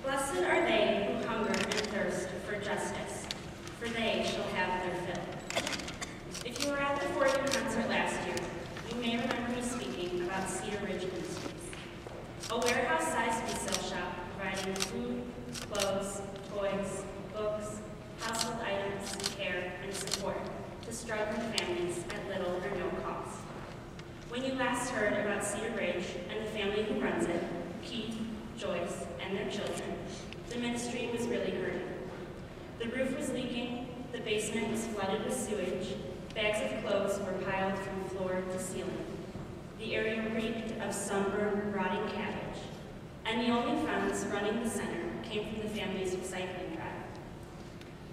Blessed are they who hunger and thirst for justice, for they shall have their fill. If you were at the 4U concert last year, you may remember me speaking about Cedar Ridge Ministries, a warehouse-sized resale shop providing food, clothes, toys, books, household items, care, and support to struggling families at little or no cost. When you last heard about Cedar Ridge and the family who runs it, Keith, Joyce, and their children, the ministry was really hurting. The roof was leaking, the basement was flooded with sewage, bags of clothes were piled from floor to ceiling. The area reeked of sunburned, rotting cabbage, and the only funds running the center came from the family's recycling drive.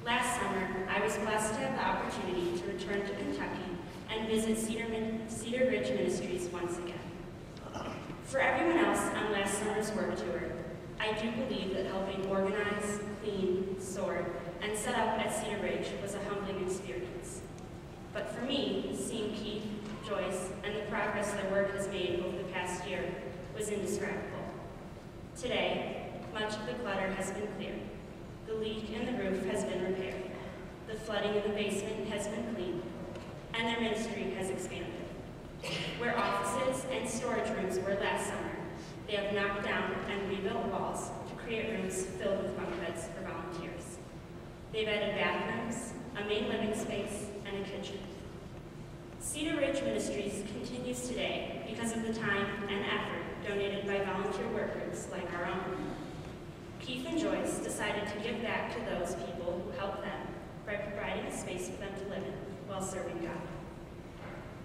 Last summer, I was blessed to have the opportunity to return to Kentucky and visit Cedar Ridge Ministries once again. For everyone else on last summer's work tour, I do believe that helping organize, clean, sort, and set up at Cedar Ridge was a humbling experience. But for me, seeing Keith, Joyce, and the progress their work has made over the past year was indescribable. Today, much of the clutter has been cleared. The leak in the roof has been repaired. The flooding in the basement has been cleaned, and their ministry has expanded. Where offices and storage rooms were last summer, they have knocked down and rebuilt walls to create rooms filled with bunk beds for volunteers. They've added bathrooms, a main living space, and a kitchen. Cedar Ridge Ministries continues today because of the time and effort donated by volunteer work groups like our own. Keith and Joyce decided to give back to those people who helped them by providing a space for them to live in while serving God.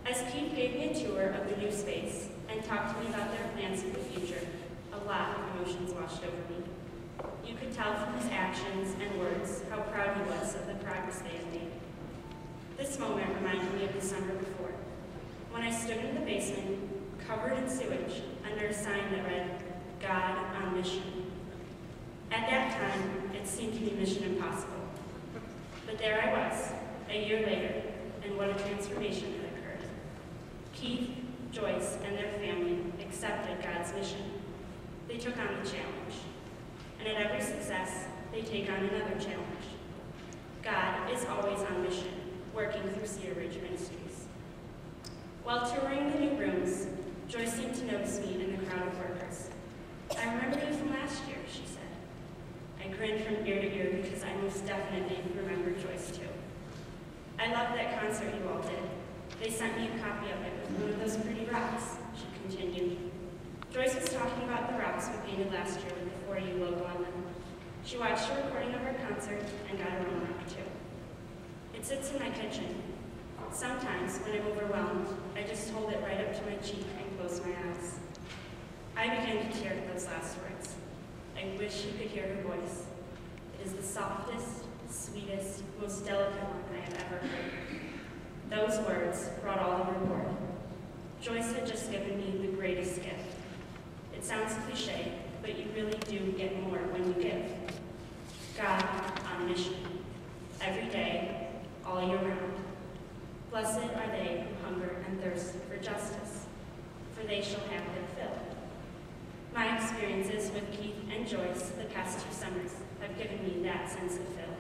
As Keith gave me a tour of the new space and talked to me about their plans for the future, a lot of emotions washed over me. You could tell from his actions and words how proud he was of the progress they had made. This moment reminded me of the summer before, when I stood in the basement, covered in sewage, under a sign that read, "God on Mission." At that time, it seemed to be mission impossible. But there I was, a year later, and what a transformation had occurred. Keith, Joyce, and their family accepted God's mission. They took on the challenge. And at every success, they take on another challenge. God is always on mission, working through Cedar Ridge Ministries. While touring the new rooms, Joyce seemed to notice me in the crowd of workers. "I remember you from last year," she said. I grinned from ear to ear because I most definitely remember Joyce too. "I loved that concert you all did. They sent me a copy of it with one of those pretty rocks," she continued. Joyce was talking about the rocks we painted last year with the 4U logo on them. She watched a recording of our concert and got her own rock too. It sits in my kitchen. Sometimes, when I'm overwhelmed, I just hold it right up to my cheek and close my eyes. I began to tear at those last words. I wish you could hear her voice. It is the softest, sweetest, most delicate one I have ever heard. Those words brought all the reward. Joyce had just given me the greatest gift. It sounds cliche, but you really do get more when you give. God on mission. Every day, all year round. Blessed are they who hunger and thirst for justice, for they shall have their fill. My experiences with Keith and Joyce the past 2 summers have given me that sense of fill.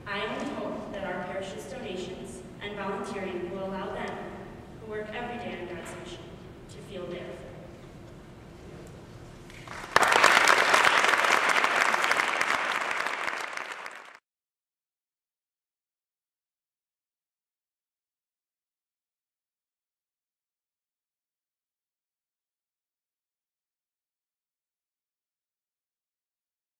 I only hope that our parish's donations and volunteering will allow them, who work every day on God's mission, to feel their fill.